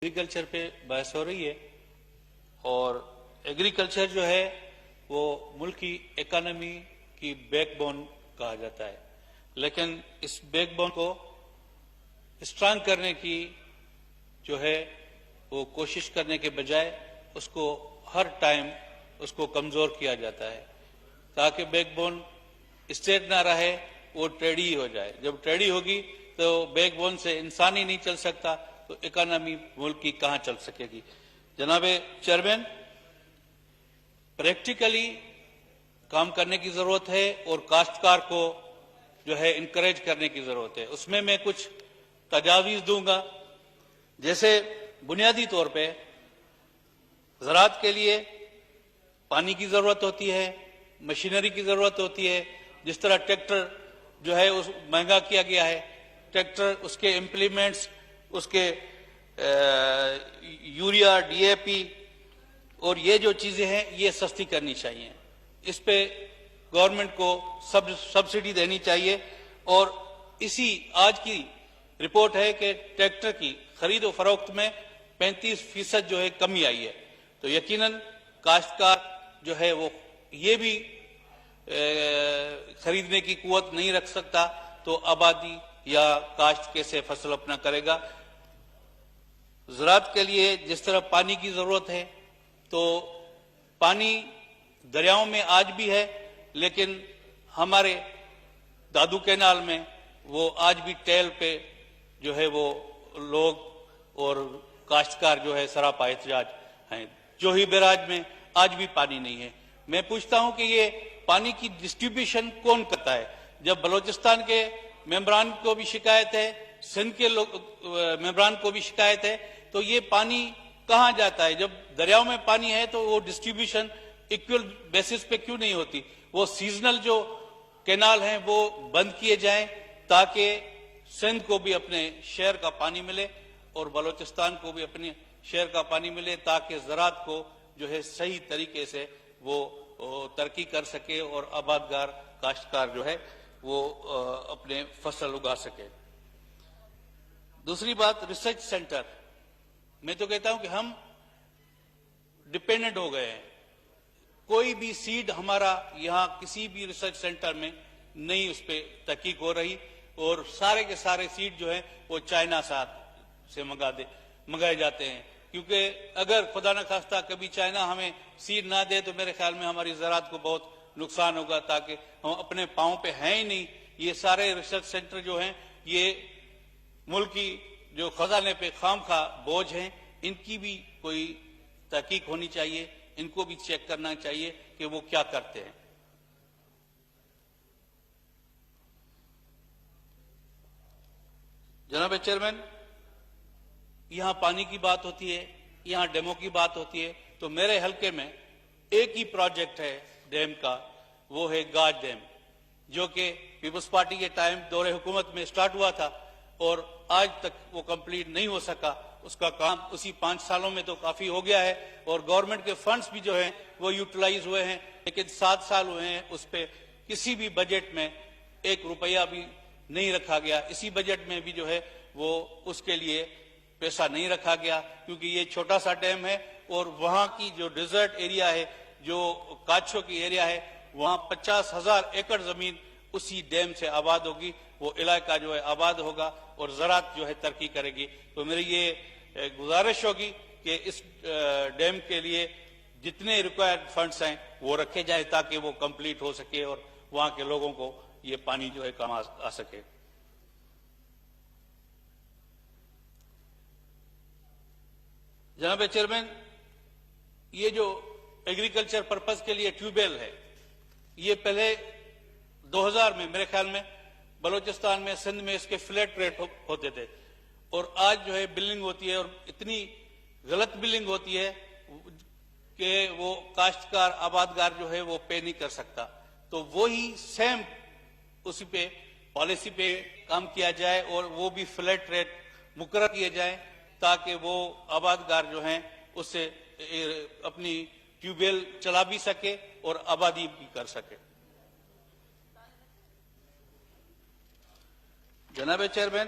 Agriculture پہ بحث ہو رہی ہے اور ایگریکلچر جو ہے وہ ملک کی اکانومی کی بیک بون کہا جاتا ہے، لیکن اس بیک بون کو اسٹرانگ کرنے کی جو ہے وہ کوشش کرنے کے بجائے اس کو ہر ٹائم اس کو کمزور کیا جاتا ہے تاکہ بیک بون اسٹیٹ نہ رہے، وہ ٹیڑھی ہو جائے۔ جب ٹیڑھی ہوگی تو بیک بون سے انسان ہی نہیں چل سکتا تو اکانومی ملک کی کہاں چل سکے گی۔ جناب چیئرمین، پریکٹیکلی کام کرنے کی ضرورت ہے اور کاشتکار کو جو ہے انکریج کرنے کی ضرورت ہے۔ اس میں کچھ تجاویز دوں گا، جیسے بنیادی طور پہ زراعت کے لیے پانی کی ضرورت ہوتی ہے، مشینری کی ضرورت ہوتی ہے۔ جس طرح ٹریکٹر جو ہے اس مہنگا کیا گیا ہے، ٹریکٹر، اس کے امپلیمنٹس، اس کے یوریا، ڈی اے پی اور یہ جو چیزیں ہیں یہ سستی کرنی چاہیے۔ اس پہ گورنمنٹ کو سبسڈی دینی چاہیے، اور اسی آج کی رپورٹ ہے کہ ٹریکٹر کی خرید و فروخت میں 35% جو ہے کمی آئی ہے، تو یقیناً کاشتکار جو ہے وہ یہ بھی خریدنے کی قوت نہیں رکھ سکتا تو آبادی یا کاشت کیسے فصل اپنا کرے گا۔ زراعت کے لیے جس طرح پانی کی ضرورت ہے تو پانی دریاؤں میں آج بھی ہے، لیکن ہمارے دادو کینال میں وہ آج بھی ٹیل پہ جو ہے وہ لوگ اور کاشتکار جو ہے سراپا احتجاج ہیں۔ جوہی بیراج میں آج بھی پانی نہیں ہے۔ میں پوچھتا ہوں کہ یہ پانی کی ڈسٹریبیوشن کون کرتا ہے؟ جب بلوچستان کے ممبران کو بھی شکایت ہے، سندھ کے ممبران کو بھی شکایت ہے، تو یہ پانی کہاں جاتا ہے؟ جب دریاؤں میں پانی ہے تو وہ ڈسٹریبیوشن ایکول بیسس پہ کیوں نہیں ہوتی؟ وہ سیزنل جو کینال ہیں وہ بند کیے جائیں تاکہ سندھ کو بھی اپنے شہر کا پانی ملے اور بلوچستان کو بھی اپنے شہر کا پانی ملے، تاکہ زراعت کو جو ہے صحیح طریقے سے وہ ترقی کر سکے اور آبادگار کاشتکار جو ہے وہ اپنے فصل اگا سکے۔ دوسری بات، ریسرچ سینٹر۔ میں تو کہتا ہوں کہ ہم ڈپینڈنٹ ہو گئے ہیں، کوئی بھی سیڈ ہمارا یہاں کسی بھی ریسرچ سینٹر میں نہیں اس پہ تحقیق ہو رہی، اور سارے کے سارے سیڈ جو ہیں وہ چائنا سے منگائے جاتے ہیں، کیونکہ اگر خدا نہ خواستہ کبھی چائنا ہمیں سیڈ نہ دے تو میرے خیال میں ہماری زراعت کو بہت نقصان ہوگا، تاکہ ہم اپنے پاؤں پہ ہیں ہی نہیں۔ یہ سارے ریسرچ سینٹر جو ہیں یہ ملک کی جو خزانے پہ خام خواہ بوجھ ہیں، ان کی بھی کوئی تحقیق ہونی چاہیے، ان کو بھی چیک کرنا چاہیے کہ وہ کیا کرتے ہیں۔ جناب چیئرمین، یہاں پانی کی بات ہوتی ہے، یہاں ڈیموں کی بات ہوتی ہے، تو میرے حلقے میں ایک ہی پروجیکٹ ہے ڈیم کا، وہ ہے گاج ڈیم، جو کہ پیپلز پارٹی کے ٹائم دور حکومت میں سٹارٹ ہوا تھا اور آج تک وہ کمپلیٹ نہیں ہو سکا۔ اس کا کام اسی 5 سالوں میں تو کافی ہو گیا ہے، اور گورنمنٹ کے فنڈز بھی جو ہیں وہ یوٹیلائز ہوئے ہیں، لیکن 7 سال ہوئے ہیں اس پہ کسی بھی بجٹ میں 1 روپیہ بھی نہیں رکھا گیا۔ اسی بجٹ میں بھی جو ہے وہ اس کے لیے پیسہ نہیں رکھا گیا، کیونکہ یہ چھوٹا سا ڈیم ہے، اور وہاں کی جو ڈیزرٹ ایریا ہے، جو کاچھو کی ایریا ہے، وہاں 50,000 ایکڑ زمین اسی ڈیم سے آباد ہوگی، وہ علاقہ جو ہے آباد ہوگا اور زراعت جو ہے ترقی کرے گی۔ تو میری یہ گزارش ہوگی کہ اس ڈیم کے لیے جتنے ریکوائرڈ فنڈز ہیں وہ رکھے جائیں تاکہ وہ کمپلیٹ ہو سکے اور وہاں کے لوگوں کو یہ پانی جو ہے کام آ سکے۔ جناب چیئرمین، یہ جو ایگریکلچر پرپز کے لیے ٹیوب ویل ہے، یہ پہلے 2000 میں میرے خیال میں بلوچستان میں، سندھ میں اس کے فلیٹ ریٹ ہوتے تھے، اور آج جو ہے بلنگ ہوتی ہے، اور اتنی غلط بلنگ ہوتی ہے کہ وہ کاشتکار آبادگار جو ہے وہ پے نہیں کر سکتا۔ تو وہی سیم اسی پہ پالیسی پہ کام کیا جائے اور وہ بھی فلیٹ ریٹ مقرر کیے جائیں تاکہ وہ آبادگار جو ہیں اس سے اپنی ٹیوب ویل چلا بھی سکے اور آبادی بھی کر سکے۔ جناب چیئرمین،